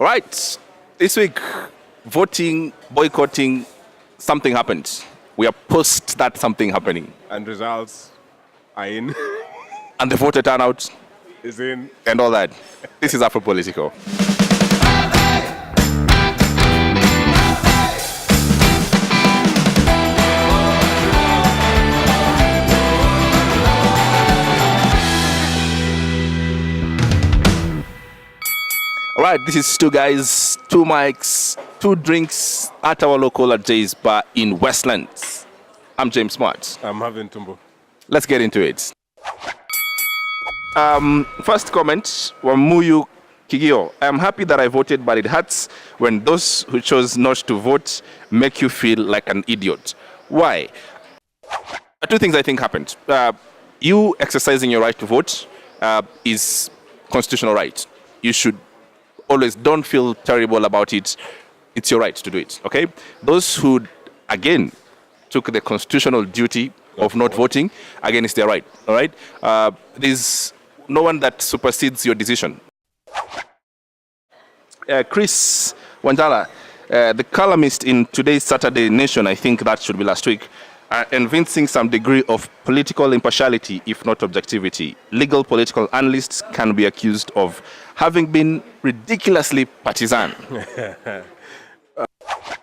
All right. This week, voting, boycotting, something happened. We are post that something happening. And results are in. And the voter turnout Is in. and all that. This is Afro Politico. All right, this is two guys, two mics, two drinks at our local at Jay's Bar in Westlands. I'm James Smart. I'm Marvin Tumbo. Let's get into it. First comment, Wamuyu Kigio. I'm happy that I voted, but it hurts when those who chose not to vote make you feel like an idiot. Why? Two things I think happened. You exercising your right to vote is constitutional right. You should always don't feel terrible about it. It's your right to do it, okay? Those who, again, took the constitutional duty of not voting, again, it's their right, all right? There's no one that supersedes your decision. Chris Wanjala, the columnist in today's Saturday Nation, I think that should be last week, evincing some degree of political impartiality, if not objectivity. Legal political analysts can be accused of having been ridiculously partisan.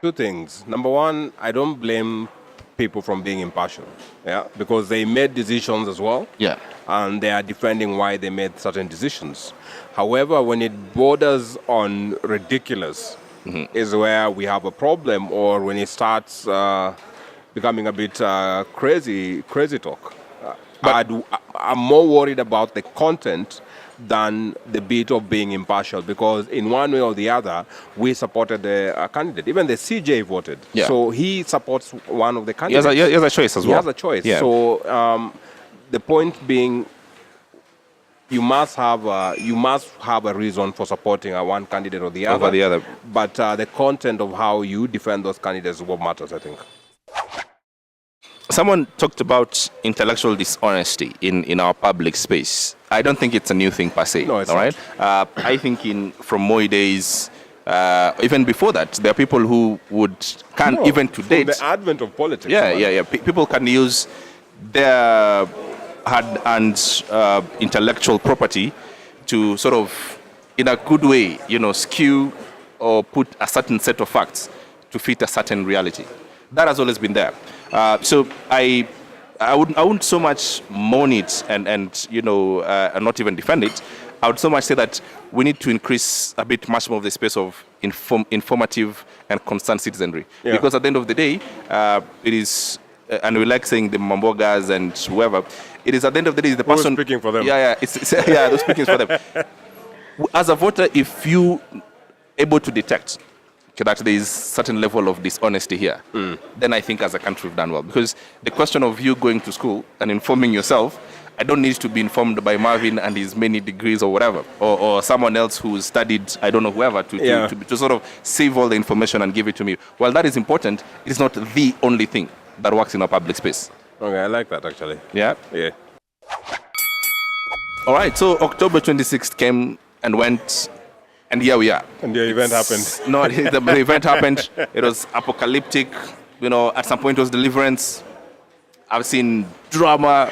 Two things. Number one, I don't blame people from being impartial, because they made decisions as well, and they are defending why they made certain decisions. However, when it borders on ridiculous, is where we have a problem, or when it starts becoming a bit crazy talk. I'm more worried about the content than the bit of being impartial, because in one way or the other, we supported the candidate. Even the CJ voted. So he supports one of the candidates. He has a choice as well. He has a choice. So the point being, you must have a reason for supporting one candidate or the other. Over the other. But the content of how you defend those candidates is what matters, I think. Someone talked about intellectual dishonesty in our public space. I don't think it's a new thing per se. No, it's all right. I think from Moi days, even before that, there are people who even to date. The advent of politics. People can use their hard-earned intellectual property to sort of, in a good way, skew or put a certain set of facts to fit a certain reality. That has always been there. So I wouldn't so much mourn it and not even defend it. I would so much say that we need to increase a bit much more of the space of informative and concerned citizenry. Because at the end of the day, it is, and we like saying the Mambogas and whoever, it is at the end of the day the person speaking for them. Those speaking for them. As a voter, if you able to detect that there is certain level of dishonesty here, then I think as a country we've done well. Because the question of you going to school and informing yourself, I don't need to be informed by Marvin and his many degrees or whatever, or someone else who studied, I don't know, whoever, to sort of save all the information and give it to me. While that is important, it is not the only thing that works in our public space. Okay, I like that actually. Yeah? Yeah. All right, so October 26th came and went, and here we are. And the event happened. No, the event happened. It was apocalyptic. At some point it was deliverance. I've seen drama,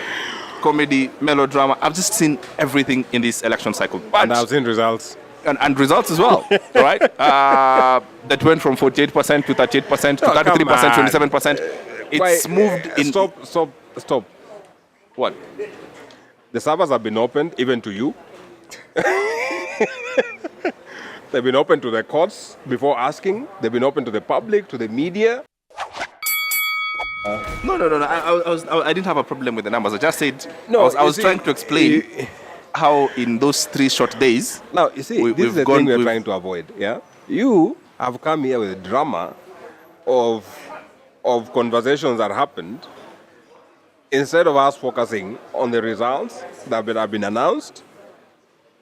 comedy, melodrama. I've just seen everything in this election cycle. But, and I've seen results. And results as well, right? That went from 48% to 38% to 33%, 27%. It's moved in... Stop. What? The servers have been opened, even to you. They've been open to the courts before asking. They've been open to the public, to the media. No. I didn't have a problem with the numbers. I just said I was trying to explain how in those 3 short days. Now you see, this is the thing we're trying to avoid. Yeah, you have come here with a drama of conversations that happened, instead of us focusing on the results that have been announced.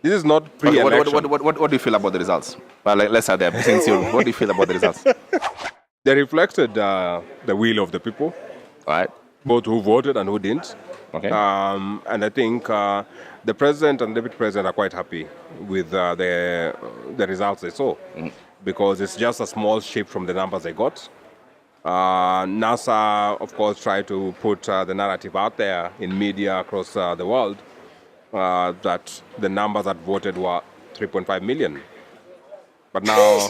This is not pre-election. What do you feel about the results? Well, let's start there. What do you feel about the results? They reflected the will of the people, right? Both who voted and who didn't. Okay. And I think the president and deputy president are quite happy with the results they saw, because it's just a small shift from the numbers they got. NASA, of course, tried to put the narrative out there in media across the world that the numbers that voted were 3.5 million. But now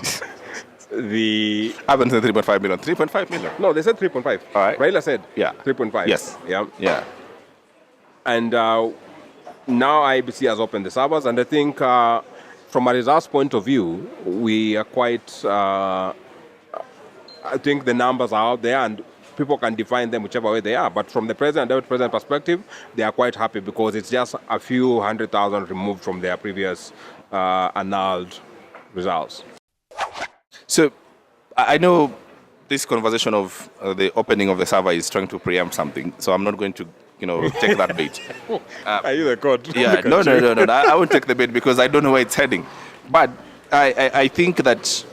I haven't said 3.5 million. 3.5 million. No, they said 3.5. All right. Raila said 3.5. Yes. Yeah. Yeah. And now IBC has opened the servers, and I think from a results point of view, we are quite. I think the numbers are out there, and people can define them whichever way they are. But from the president and deputy president perspective, they are quite happy because it's just a few 100,000 removed from their previous annulled results. So I know this conversation of the opening of the server is trying to preempt something, so I'm not going to, take that bait. Are you the court? Yeah, no. I won't take the bait because I don't know where it's heading. But I think that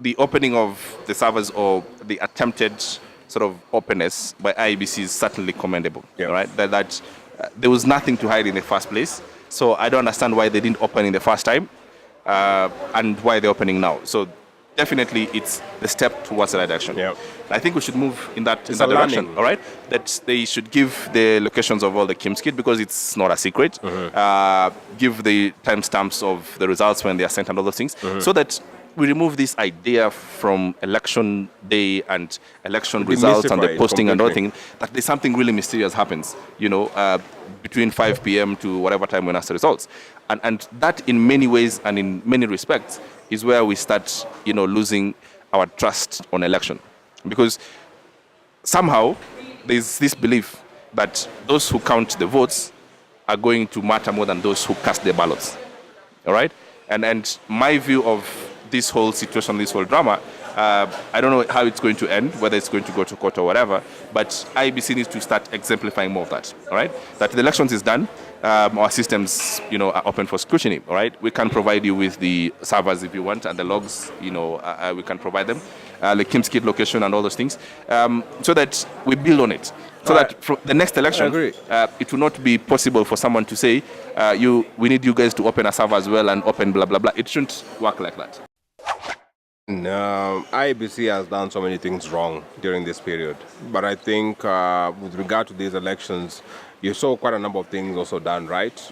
the opening of the servers or the attempted sort of openness by IEBC is certainly commendable. Yeah. Right? That there was nothing to hide in the first place. So I don't understand why they didn't open in the first time and why they're opening now. So definitely it's the step towards the right direction. Yeah. I think we should move in that direction, all right? That they should give the locations of all the Kim's kit because it's not a secret. Give the timestamps of the results when they are sent and all those things so that we remove this idea from election day and election results and the posting and all things that there's something really mysterious happens, between 5 p.m. to whatever time we announce the results. And that in many ways and in many respects is where we start, losing our trust on election. Because somehow there's this belief that those who count the votes are going to matter more than those who cast their ballots. All right? And my view of this whole situation, this whole drama, I don't know how it's going to end, whether it's going to go to court or whatever, but IBC needs to start exemplifying more of that, all right? That the elections is done, our systems, are open for scrutiny, all right? We can provide you with the servers if you want, and the logs, we can provide them, the Kim's kit location and all those things, so that we build on it. So that for the next election, it will not be possible for someone to say, we need you guys to open a server as well and open blah, blah, blah. It shouldn't work like that. No, IBC has done so many things wrong during this period. But I think with regard to these elections, you saw quite a number of things also done right.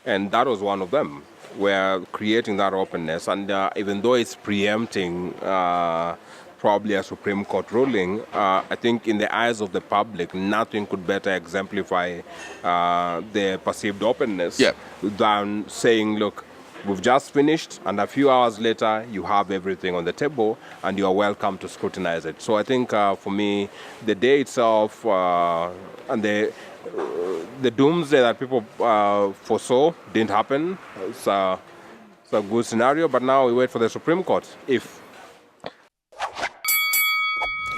And that was one of them. We're creating that openness. And even though it's preempting probably a Supreme Court ruling, I think in the eyes of the public, nothing could better exemplify the perceived openness than saying, look, we've just finished, and a few hours later, you have everything on the table, and you are welcome to scrutinize it. So I think, for me, the day itself and the doomsday that people foresaw didn't happen. It's a good scenario, but now we wait for the Supreme Court.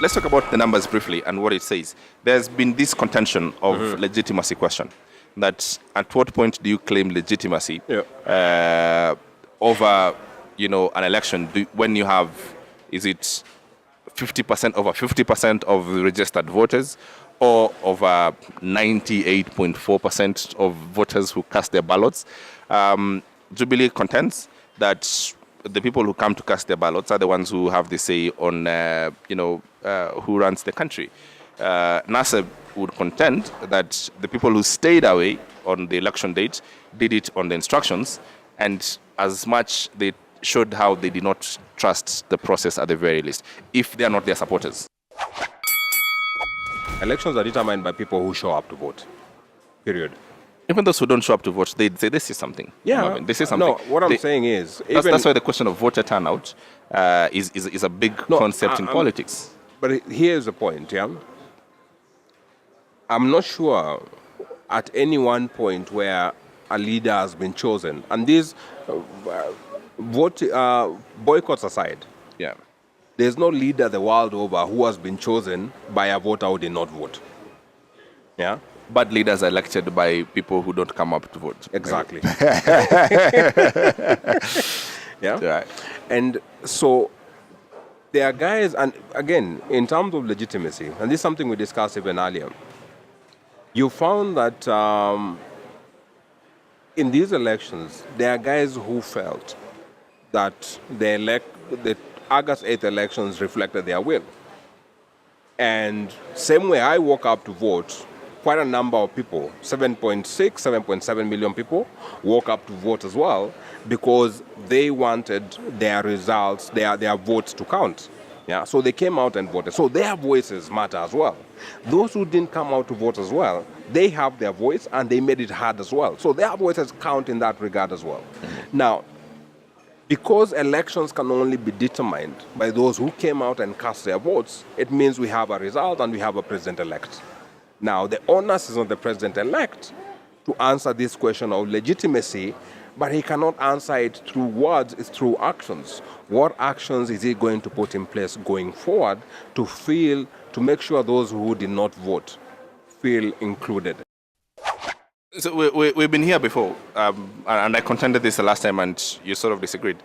Let's talk about the numbers briefly and what it says. There's been this contention of legitimacy question. That at what point do you claim legitimacy over, an election? When you have, is it 50% over 50% of the registered voters, or over 98.4% of voters who cast their ballots? Jubilee contends that the people who come to cast their ballots are the ones who have the say on, who runs the country. NASA would contend that the people who stayed away on the election date did it on the instructions, and as much they showed how they did not trust the process at the very least, if they are not their supporters. Elections are determined by people who show up to vote, period. Even those who don't show up to vote, they say this is something. Yeah. They say something. No, what I'm saying is... That's why the question of voter turnout is a big concept in politics. But here's the point, I'm not sure at any one point where a leader has been chosen, and these boycotts aside, there's no leader the world over who has been chosen by a voter who did not vote. Yeah? But leaders are elected by people who don't come up to vote. Exactly. Yeah? Right. And so there are guys, and again, in terms of legitimacy, and this is something we discussed even earlier, You found that in these elections, there are guys who felt that the August 8th elections reflected their will. And same way I woke up to vote, quite a number of people, 7.7 million people, woke up to vote as well because they wanted their results, their votes to count. Yeah, so they came out and voted. So their voices matter as well. Those who didn't come out to vote as well, they have their voice and they made it hard as well. So their voices count in that regard as well. Now, because elections can only be determined by those who came out and cast their votes, it means we have a result and we have a president-elect. Now, the onus is on the president-elect to answer this question of legitimacy, but he cannot answer it through words, it's through actions. What actions is he going to put in place going forward to make sure those who did not vote feel included? So we've been here before, and I contended this the last time, and you sort of disagreed.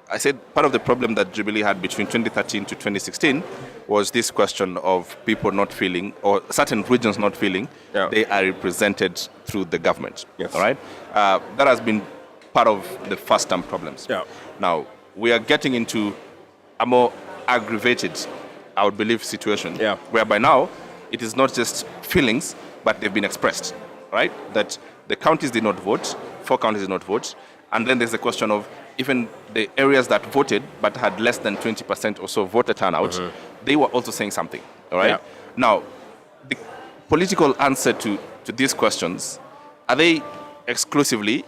I said part of the problem that Jubilee had between 2013 to 2016 was this question of people not feeling, or certain regions not feeling, they are represented through the government. Yes. All right? That has been part of the first-term problems. Yeah. Now, we are getting into a more aggravated, I would believe, situation, whereby now it is not just feelings, but they've been expressed. Right? That the counties did not vote, 4 counties did not vote, and then there's the question of even the areas that voted but had less than 20% or so voter turnout, they were also saying something. All right? Yeah. Now, the political answer to these questions, are they exclusively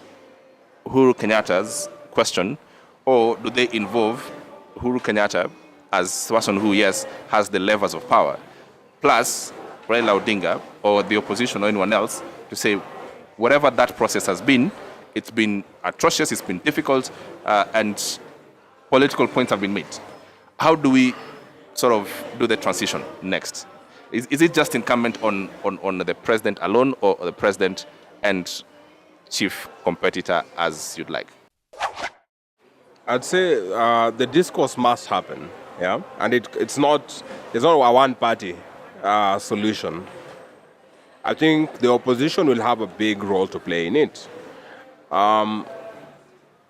Uhuru Kenyatta's question, or do they involve Uhuru Kenyatta as person who, yes, has the levers of power, plus Raila Odinga or the opposition or anyone else to say whatever that process has been, it's been atrocious, it's been difficult, and political points have been made. How do we sort of do the transition next? Is it just incumbent on the president alone, or the president and chief competitor, as you'd like? I'd say the discourse must happen, and it's not a one-party solution. I think the opposition will have a big role to play in it.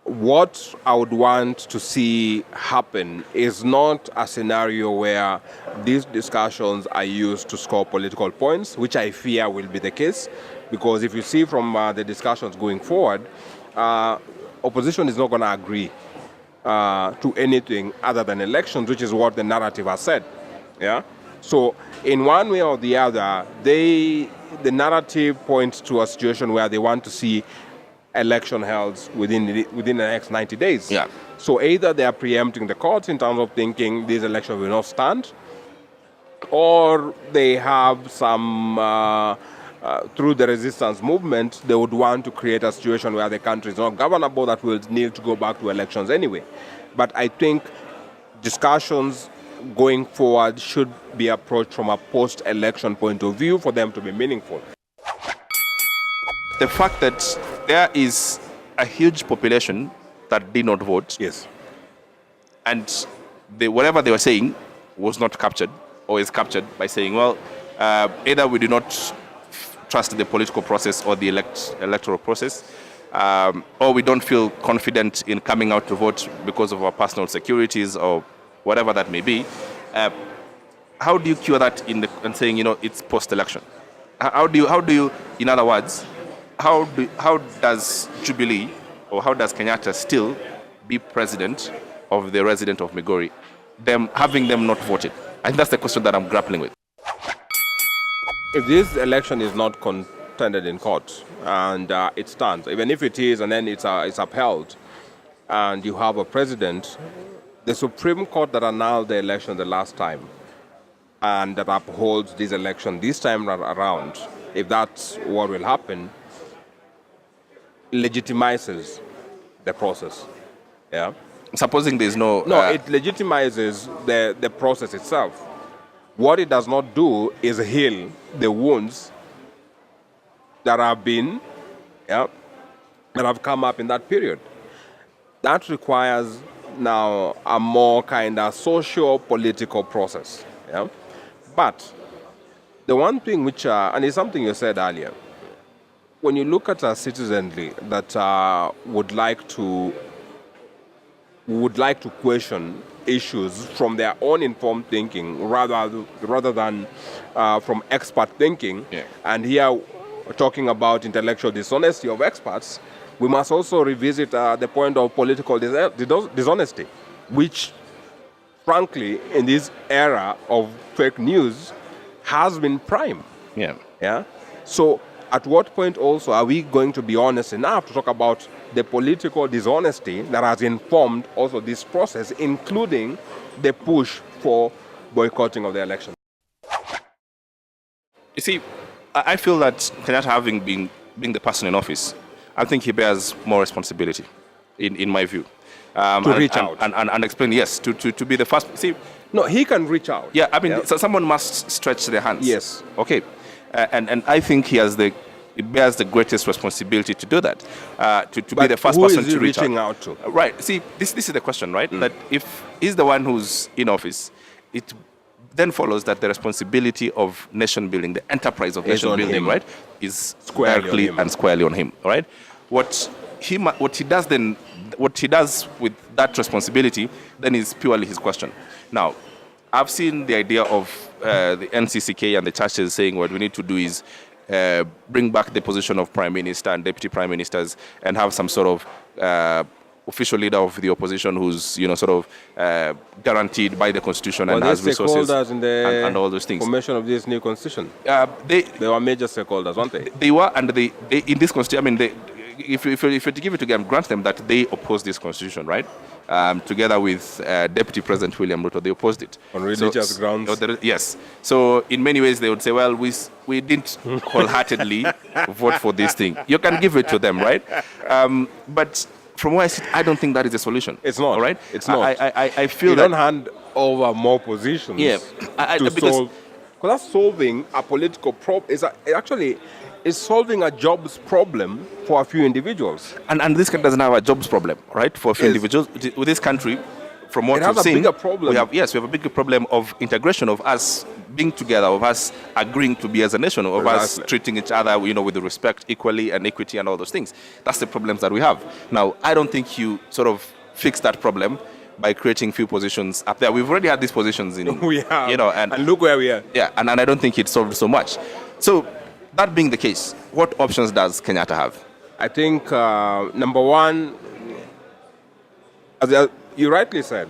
What I would want to see happen is not a scenario where these discussions are used to score political points, which I fear will be the case, because if you see from the discussions going forward, opposition is not going to agree to anything other than elections, which is what the narrative has said. Yeah. So in one way or the other, the narrative points to a situation where they want to see election held within the next 90 days. Yeah. So either they are preempting the courts in terms of thinking these elections will not stand, or they have some, through the resistance movement, they would want to create a situation where the country is not governable, that will need to go back to elections anyway. But I think discussions going forward should be approached from a post-election point of view for them to be meaningful. The fact that there is a huge population that did not vote, yes, and whatever they were saying was not captured, or is captured by saying, well, either we do not trust the political process or the electoral process, or we don't feel confident in coming out to vote because of our personal securities or whatever that may be. How do you cure that and saying, it's post-election? How do you, in other words, how does Jubilee, or how does Kenyatta still be president of the resident of Migori, having them not voted? I think that's the question that I'm grappling with. If this election is not contended in court and it stands, even if it is and then it's upheld, and you have a president, the Supreme Court that annulled the election the last time and that upholds this election this time around, if that's what will happen, legitimizes the process. Yeah. Supposing there's no... it legitimizes the process itself. What it does not do is heal the wounds that have come up in that period. That requires now a more kind of socio-political process. Yeah? But The one thing which, and it's something you said earlier, when you look at a citizenry that would like to question issues from their own informed thinking rather than from expert thinking, and here we're talking about intellectual dishonesty of experts, we must also revisit the point of political dishonesty, which, frankly, in this era of fake news, has been prime. Yeah. So, at what point also are we going to be honest enough to talk about the political dishonesty that has informed also this process, including the push for boycotting of the election? You see, I feel that Kenyatta being the person in office, I think he bears more responsibility, in my view. To reach out. And explain, yes, to be the first. See, no, he can reach out. Yeah, I mean, so someone must stretch their hands. Yes. Okay. And I think he bears the greatest responsibility to do that, to be the first person to reach out to. Right. See, this is the question, right? That if he's the one who's in office, it then follows that the responsibility of nation building, the enterprise of nation building, right, is squarely on him, right? What he does with that responsibility then is purely his question. Now, I've seen the idea of the NCCK and the churches saying what we need to do is bring back the position of prime minister and deputy prime ministers and have some sort of official leader of the opposition who's sort of guaranteed by the constitution and has resources and all those things. Formation of this new constitution. They were major stakeholders, weren't they? They were, and they in this constitution. I mean, if you to give it to them, grant them that they opposed this constitution, right? Together with Deputy President William Ruto, they opposed it on religious grounds. Yes. So in many ways, they would say, well, we didn't wholeheartedly vote for this thing. You can give it to them, right? But from where I sit, I don't think that is a solution. It's not. All right? It's not. I feel you that... don't hand over more positions to solve... Because that's solving a political problem. It's solving a jobs problem for a few individuals. And this country doesn't have a jobs problem, right? For a few individuals. With this country, from what we've seen... we have a bigger problem of integration, of us being together, of us agreeing to be as a nation, of us treating each other, with the respect equally and equity and all those things. That's the problems that we have. Now, I don't think you sort of fix that problem by creating few positions up there. We've already had these positions in... We have. And look where we are. Yeah, and I don't think it solved so much. So, that being the case, what options does Kenyatta have? I think, number one, as you rightly said,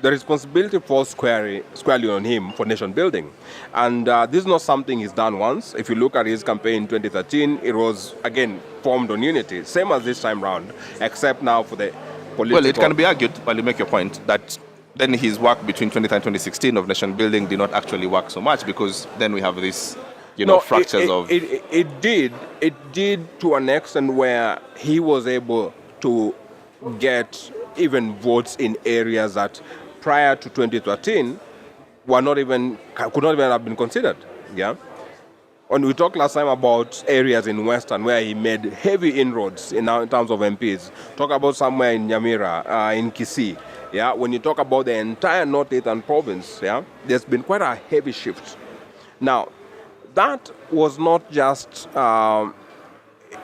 the responsibility falls squarely on him for nation building. And this is not something he's done once. If you look at his campaign in 2013, it was, again, formed on unity. Same as this time round, except now for the political... Well, it can be argued, while you make your point, that then his work between 2013 and 2016 of nation building did not actually work so much, because then we have this, fractures of... It did to an extent where he was able to get even votes in areas that prior to 2013 could not even have been considered. Yeah. When we talked last time about areas in Western where he made heavy inroads in terms of MPs, talk about somewhere in Nyamira, in Kisii. Yeah. When you talk about the entire North-Eastern province, yeah, there's been quite a heavy shift. Now, that was not just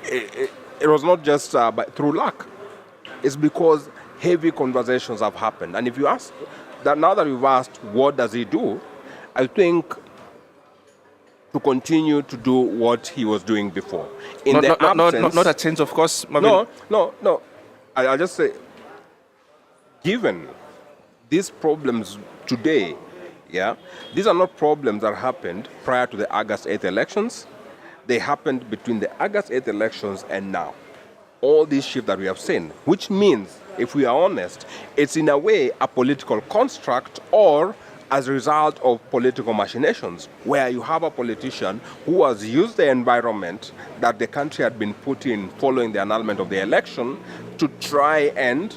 it was not just through luck. It's because heavy conversations have happened. And if you ask, that now that we've asked, what does he do? I think to continue to do what he was doing before. Not a change of course, Marvin. No. I'll just say, given these problems today, yeah, these are not problems that happened prior to the August 8th elections. They happened between the August 8th elections and now. All these shifts that we have seen, which means, if we are honest, it's in a way a political construct or as a result of political machinations, where you have a politician who has used the environment that the country had been put in following the annulment of the election to try and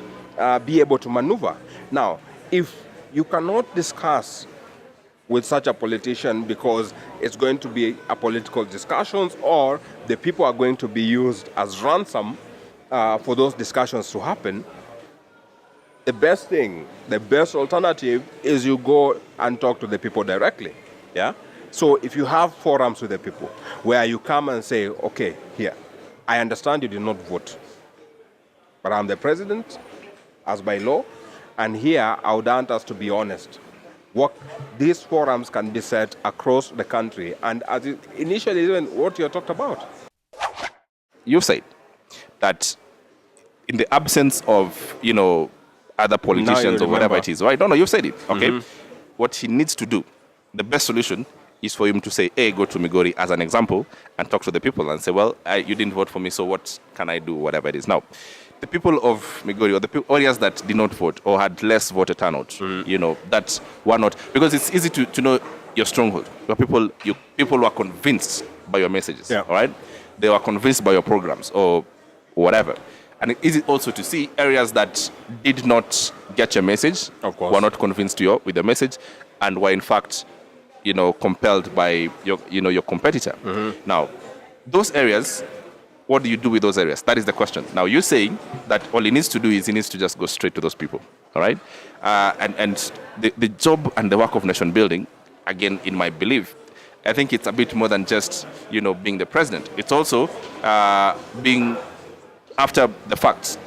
be able to maneuver. Now, if you cannot discuss with such a politician because it's going to be a political discussions or the people are going to be used as ransom for those discussions to happen, the best alternative is you go and talk to the people directly. Yeah? So if you have forums with the people where you come and say, okay, here, I understand you did not vote, but I'm the president, as by law, and here I would want us to be honest. These forums can be set across the country, and as initially even what you talked about. You said that in the absence of, other politicians or whatever it is, right? No, you said it, okay? Mm-hmm. What he needs to do, the best solution is for him to say, hey, go to Migori as an example and talk to the people and say, well, you didn't vote for me, so what can I do, whatever it is. Now, the people of Migori, or the areas that did not vote or had less voter turnout, that were not, because it's easy to know your stronghold, where people were convinced by your messages, all right? They were convinced by your programs or whatever. And it's easy also to see areas that did not get your message, of course, were not convinced with the message, and were in fact, compelled by your competitor. Mm-hmm. Now, those areas, what do you do with those areas? That is the question. Now, you're saying that all he needs to do is he needs to just go straight to those people, all right? And the job and the work of nation building, again, in my belief, I think it's a bit more than just, being the president. It's also being, after the facts,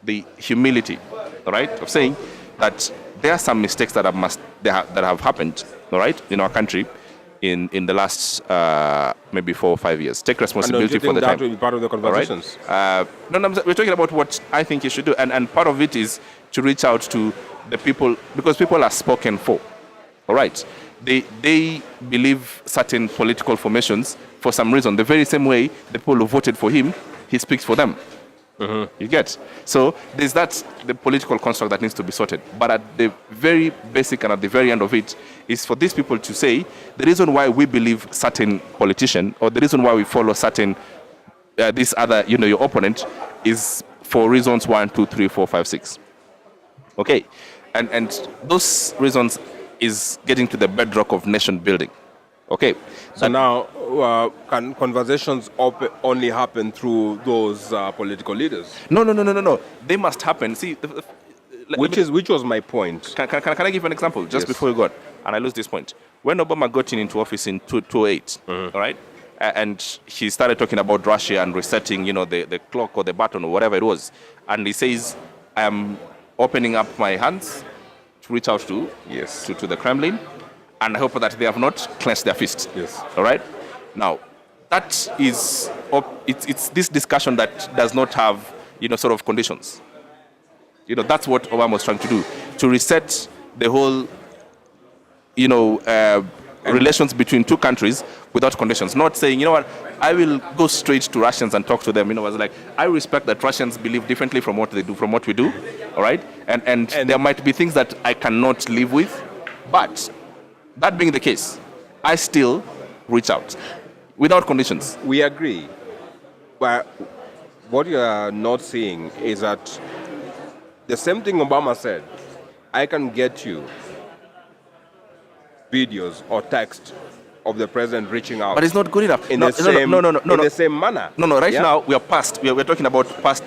the humility, all right, of saying that there are some mistakes that have happened, all right, in our country in the last maybe 4 or 5 years. Take responsibility for the time. And will be part of the conversations? Right? No, we're talking about what I think you should do. And part of it is to reach out to the people, because people are spoken for, all right? They believe certain political formations for some reason. The very same way the people who voted for him, he speaks for them. Mm-hmm. You get? So there's the political construct that needs to be sorted. But at the very basic and at the very end of it is for these people to say the reason why we believe certain politician, or the reason why we follow certain this other, your opponent, is for reasons 1, 2, 3, 4, 5, 6. Okay, and those reasons is getting to the bedrock of nation building. Okay. So now, can conversations only happen through those political leaders? No. They must happen. See, which was my point. Can I give an example just before you go on? And I lose this point. When Obama got into office in 2008, all right, and he started talking about Russia and resetting, the clock or the button or whatever it was, and he says, I am opening up my hands to reach out to the Kremlin, and I hope that they have not clenched their fists. Yes. All right? Now, that is, it's this discussion that does not have, sort of conditions. That's what Obama was trying to do, to reset the whole, relations between two countries without conditions. Not saying, I will go straight to Russians and talk to them. It's like, I respect that Russians believe differently from what they do, from what we do. All right? And there might be things that I cannot live with, but that being the case, I still reach out without conditions. We agree. But what you are not seeing is that the same thing Obama said, I can get you videos or text of the president reaching out. But it's not good enough. In the same manner. No. Right now, we are past. We're talking about post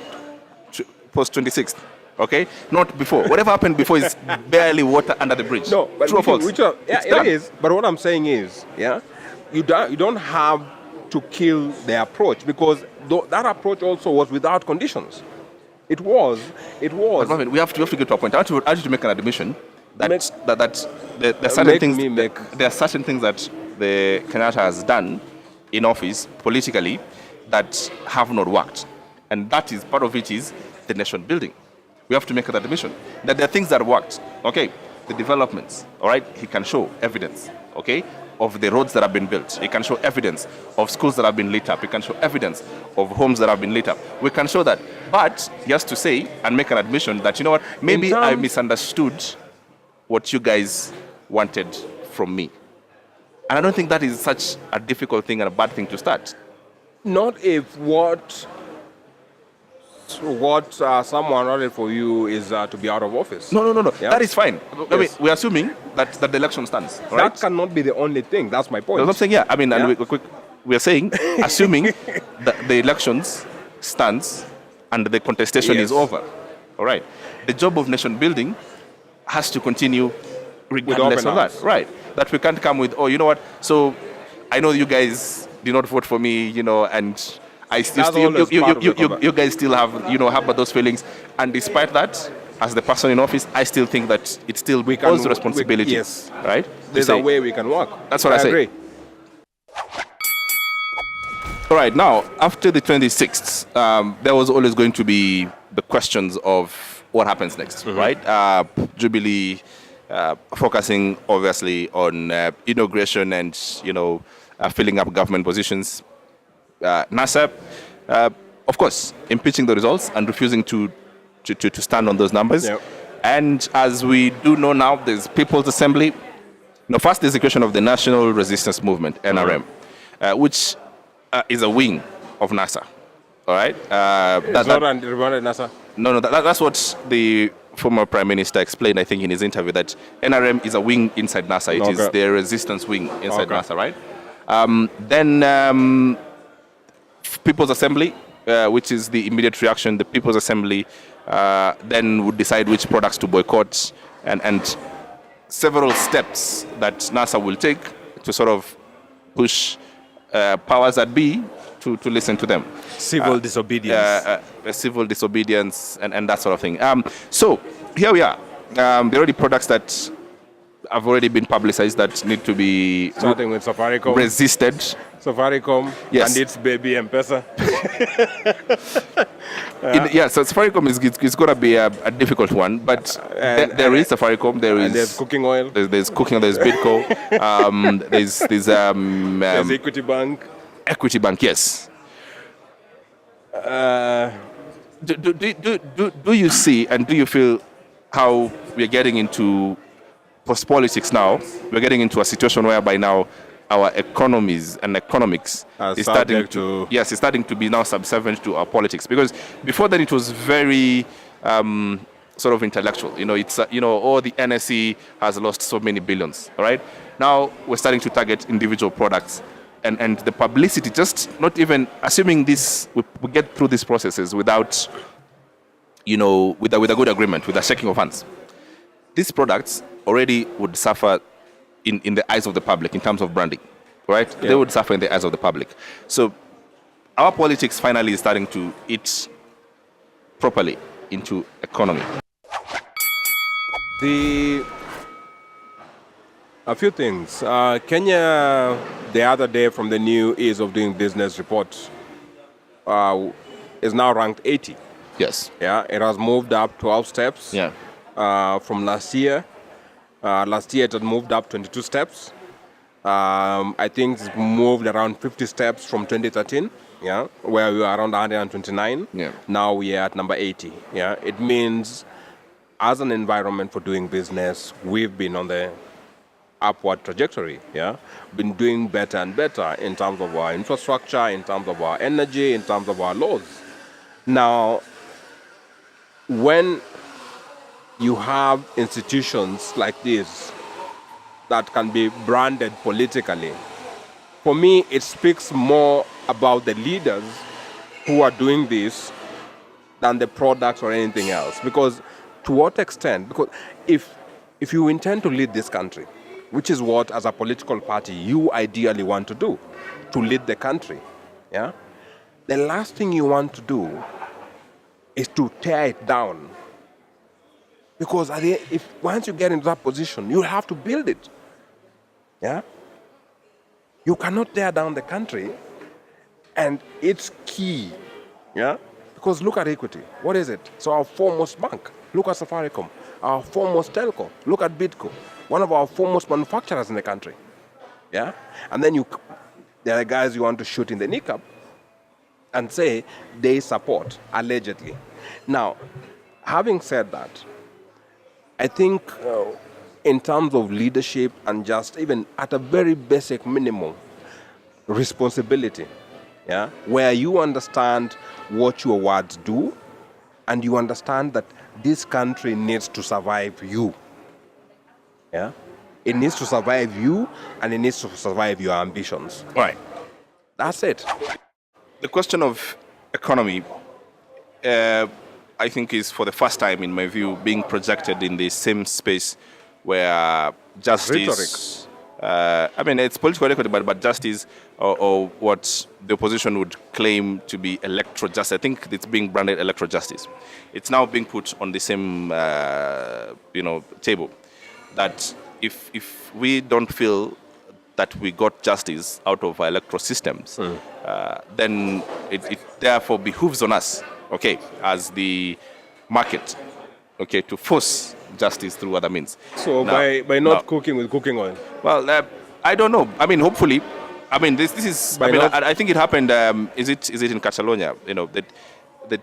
26th. Okay? Not before. Whatever happened before is barely water under the bridge. No, but true or false? It is. But what I'm saying is, you don't have to kill the approach, because that approach also was without conditions. It was. But Marvin, we have to get to a point. I want you to make an admission that there are certain things that the Kenyatta has done in office politically that have not worked, and that is part of it is the nation building. We have to make that admission that there are things that worked. Okay, the developments. All right, he can show evidence. Okay, of the roads that have been built. He can show evidence of schools that have been lit up. He can show evidence of homes that have been lit up. We can show that, but he has to say and make an admission that maybe I misunderstood what you guys wanted from me. And I don't think that is such a difficult thing and a bad thing to start. Not if what someone wanted for you is to be out of office. No. Yeah? That is fine. Yes. I mean, we're assuming that the election stands. Right? That cannot be the only thing. That's my point. That's what I'm saying, I mean, and we are saying, assuming that the elections stands and the contestation is over. All right. The job of nation building has to continue regardless of that. Right. that we can't come with, oh, you know what? So I know you guys did not vote for me, and I still you guys still have those feelings, and despite that, as the person in office, I still think that it still becomes responsibility. Yes, right. There's a way we can work. That's what I say. Agree. All right, now, after the 26th, there was always going to be the questions of what happens next, right? Jubilee focusing, obviously, on inauguration and, filling up government positions. NASA, of course, impeaching the results and refusing to stand on those numbers. Yep. And as we do know now, there's People's Assembly. First, there's the question of the National Resistance Movement, NRM, which is a wing of NASA. All right? It's not under NASA? No, that's what the former Prime Minister explained, I think, in his interview, that NRM is a wing inside NASA. It is the resistance wing inside NASA, right? Then People's Assembly, which is the immediate reaction. The People's Assembly then would decide which products to boycott and several steps that NASA will take to sort of push powers that be to listen to them. Civil disobedience. Civil disobedience and that sort of thing. So here we are. There are already products that have already been publicized that need to be starting with Safaricom. Resisted. Safaricom and its baby M-Pesa. So Safaricom is going to be a difficult one, but there is Safaricom. There's cooking oil. There's cooking. There's Bidco. There's Equity Bank. Equity Bank, yes. Do you see and do you feel how we're getting into post-politics now? We're getting into a situation whereby now our economies and economics is starting to be now subservient to our politics. Because before then it was very sort of intellectual. It's the NSE has lost so many billions. All right. Now we're starting to target individual products. And the publicity, just not even assuming this, we get through these processes without, with a good agreement, with a shaking of hands. These products already would suffer in the eyes of the public in terms of branding, right? Yeah. They would suffer in the eyes of the public. So our politics finally is starting to eat properly into economy. A few things. Kenya, the other day from the new Ease of Doing Business report, is now ranked 80. Yes. Yeah, it has moved up 12 steps. Yeah. From last year. Last year it had moved up 22 steps. I think it's moved around 50 steps from 2013. Yeah, where we were around 129. Yeah. Now we are at number 80. Yeah, it means as an environment for doing business, we've been on the upward trajectory, been doing better and better in terms of our infrastructure, in terms of our energy, in terms of our laws. Now, when you have institutions like this that can be branded politically, for me, it speaks more about the leaders who are doing this than the products or anything else. Because to what extent? Because if you intend to lead this country, which is what, as a political party, you ideally want to do, to lead the country, the last thing you want to do is to tear it down. Because once you get into that position, you have to build it. You cannot tear down the country, and it's key. Because look at Equity. What is it? So our foremost bank. Look at Safaricom. Our foremost telco. Look at Bidco. One of our foremost manufacturers in the country. And then there are guys you want to shoot in the kneecap and say they support, allegedly. Now, having said that, I think in terms of leadership and just even at a very basic minimum, responsibility, where you understand what your words do and you understand that this country needs to survive you. It needs to survive you, and it needs to survive your ambitions. Right. That's it. The question of economy, I think, is for the first time, in my view, being projected in the same space where justice, I mean, it's political equity, but justice, or what the opposition would claim to be electoral justice. I think it's being branded electoral justice. It's now being put on the same, table. That if we don't feel that we got justice out of our electoral systems, then it therefore behooves on us, okay, as the market, okay, to force justice through other means. So now, by not cooking with cooking oil? Well, I don't know. I mean, hopefully, I mean this is. I think it happened. Is it in Catalonia? That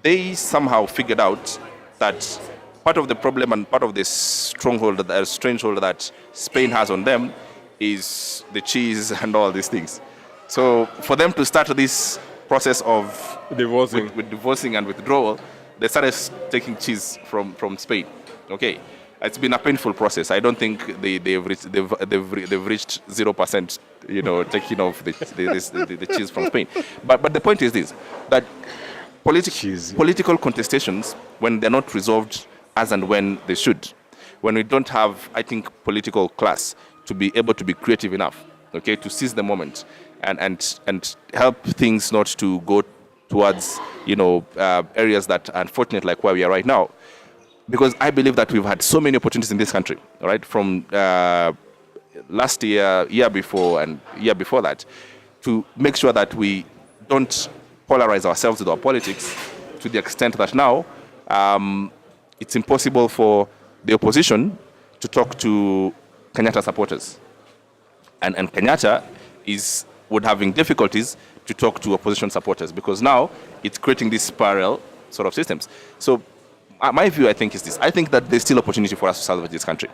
they somehow figured out that part of the problem and part of this stranglehold that Spain has on them is the cheese and all these things. So for them to start this process of divorcing, with divorcing and withdrawal, they started taking cheese from Spain. Okay, it's been a painful process. I don't think they've reached 0%. Taking off the cheese from Spain. But the point is this: that political contestations, when they're not resolved as and when they should, when we don't have, I think, political class to be able to be creative enough, okay, to seize the moment and help things not to go towards areas that are unfortunate, like where we are right now. Because I believe that we've had so many opportunities in this country, right, from last year before, and year before that, to make sure that we don't polarize ourselves with our politics to the extent that now it's impossible for the opposition to talk to Kenyatta supporters. And Kenyatta would having difficulties to talk to opposition supporters, because now it's creating these parallel sort of systems. So my view, I think, is this. I think that there's still opportunity for us to salvage this country.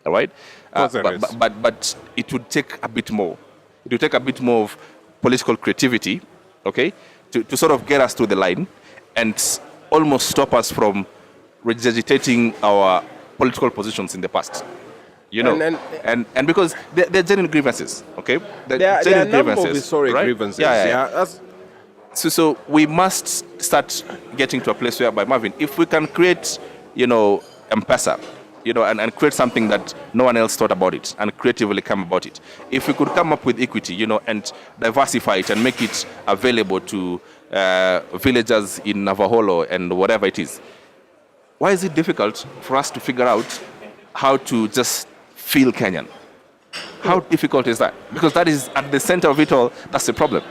All right? But it would take a bit more. It would take a bit more of political creativity, okay, to sort of get us through the line and almost stop us from regurgitating our political positions in the past. And because they're genuine grievances, okay? There are a number of historic grievances. Yeah. So we must start getting to a place whereby, Marvin, if we can create, M-Pesa, and create something that no one else thought about it and creatively come about it. If we could come up with equity, and diversify it and make it available to villagers in Navaholo and whatever it is, why is it difficult for us to figure out how to just feel Kenyan? How difficult is that? Because that is at the center of it all. That's the problem.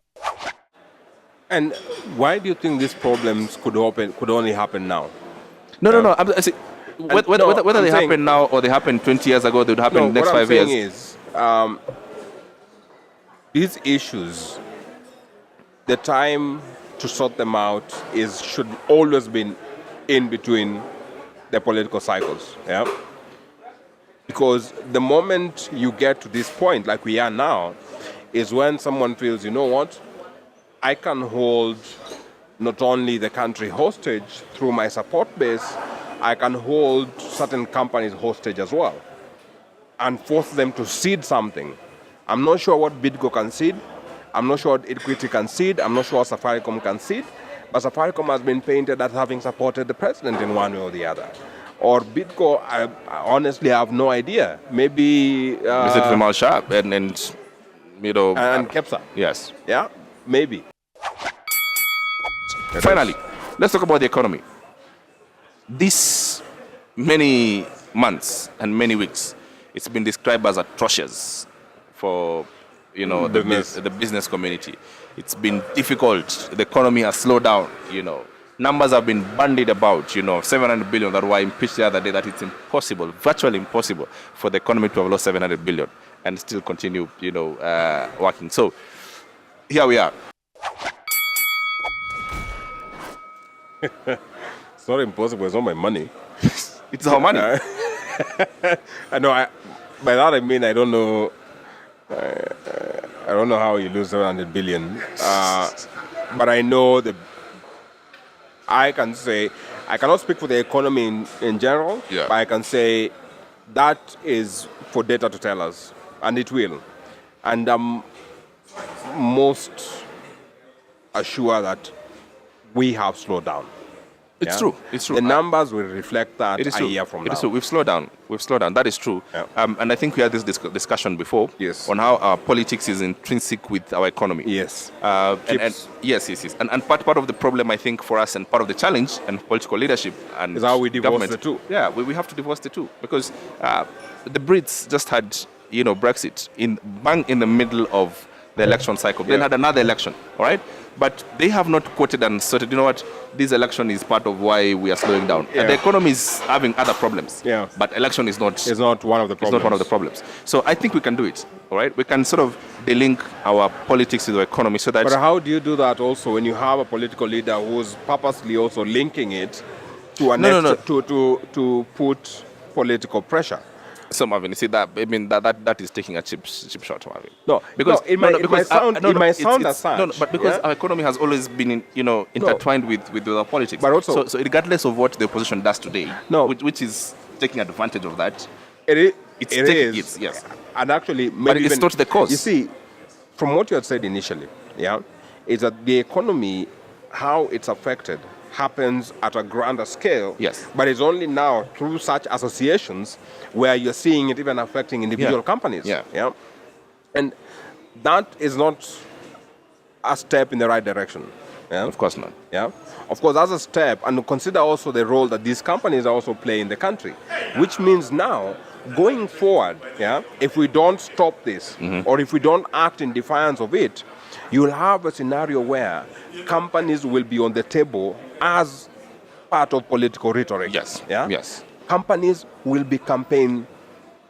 And why do you think these problems could only happen now? No. Whether they happen now or they happened 20 years ago, they would happen in the next 5 years. What I'm saying is, these issues, the time to sort them out should always be in between the political cycles. Yeah. Because the moment you get to this point, like we are now, is when someone feels, you know what, I can hold not only the country hostage through my support base, I can hold certain companies hostage as well and force them to cede something. I'm not sure what Bidco can cede. I'm not sure what Equity can cede. I'm not sure what Safaricom can cede. But Safaricom has been painted as having supported the president in one way or the other. Or Bidco, I honestly have no idea. Maybe... Visit Vimal Shah and Kepsa. Yes. Yeah, maybe. Finally, let's talk about the economy. These many months and many weeks, it's been described as atrocious for the business community. It's been difficult. The economy has slowed down. Numbers have been bandied about. 700 billion that were impeached the other day. That it's impossible, virtually impossible, for the economy to have lost 700 billion and still continue, working. So here we are. It's not impossible. It's not my money. It's our money. I know. By that I mean I don't know. I don't know how you lose 700 billion. But I know I can say I cannot speak for the economy in general. Yeah. But I can say that is for data to tell us, and it will. And I'm most assured that we have slowed down. It's true. It's true. The numbers will reflect that a year from now. It is true. We've slowed down. That is true. Yeah. And I think we had this discussion before on how our politics is intrinsic with our economy. Yes. Yes. And part of the problem, I think, for us, and part of the challenge and political leadership and is how we divorce the two. Yeah, we have to divorce the two, because the Brits just had Brexit bang in the middle of the election cycle. Then had another election. All right. But they have not quoted and stated, this election is part of why we are slowing down. Yeah. And the economy is having other problems. Yeah. But election is not. It's not one of the problems. It's not one of the problems. So I think we can do it. All right. We can sort of delink our politics with the economy so that. But how do you do that also when you have a political leader who's purposely also linking it to to put political pressure? So Marvin, you see that? I mean that is taking a cheap shot, Marvin. No, because it might sound as such. No, but because our economy has always been, intertwined with our politics. But also, so regardless of what the opposition does today, which is taking advantage of that, it is. Yes. And actually, maybe but it's not the cause. You see, from what you had said initially, is that the economy, how it's affected, happens at a grander scale. Yes. But it's only now through such associations where you're seeing it even affecting individual companies. Yeah. And that is not a step in the right direction. Yeah. Of course not. Yeah. Of course, as a step, and consider also the role that these companies also play in the country, which means now, going forward, if we don't stop this, or if we don't act in defiance of it, you'll have a scenario where companies will be on the table as part of political rhetoric. Yes. Yeah? Yes. Companies will be campaign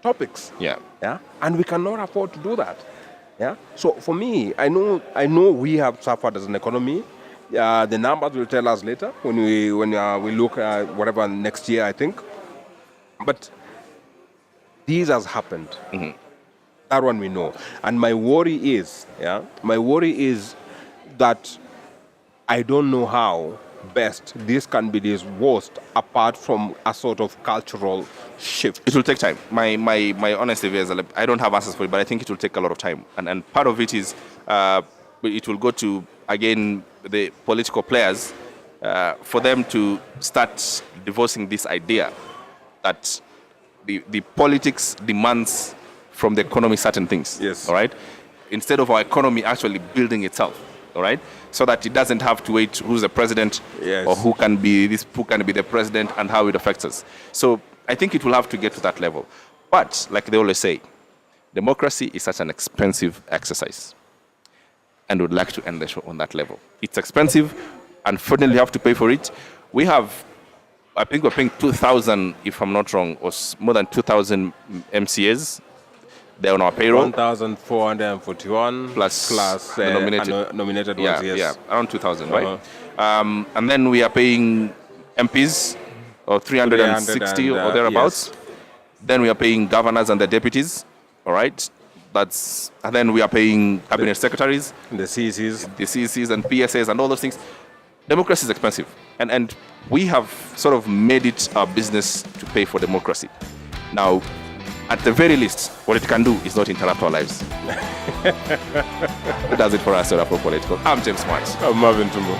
topics. Yeah. Yeah. And we cannot afford to do that. Yeah. So for me, I know we have suffered as an economy. The numbers will tell us later when we look at whatever next year, I think. But this has happened. Mm-hmm. That one we know. And my worry is that I don't know how best this can be divorced apart from a sort of cultural shift. It will take time. My honest view is I don't have answers for it, but I think it will take a lot of time. And part of it is it will go to, again, the political players for them to start divorcing this idea that the politics demands from the economy certain things. Yes. All right. Instead of our economy actually building itself. All right. So that it doesn't have to wait who's the president or who can be the president and how it affects us. So I think it will have to get to that level. But like they always say, democracy is such an expensive exercise. And would like to end the show on that level. It's expensive. Unfortunately, you have to pay for it. I think we're paying 2,000, if I'm not wrong, or more than 2,000 MCAs. They're on our payroll. 1,441 plus the nominated ones, yes. Yeah, around 2,000, right? And then we are paying MPs, or 360 or thereabouts. Yes. Then we are paying governors and their deputies, all right? And then we are paying cabinet secretaries. The CCs and PSAs and all those things. Democracy is expensive. And we have sort of made it our business to pay for democracy. Now, at the very least, what it can do is not interrupt our lives. That does it for us at Afro Politico. I'm James Smart. I'm Marvin Tumbo.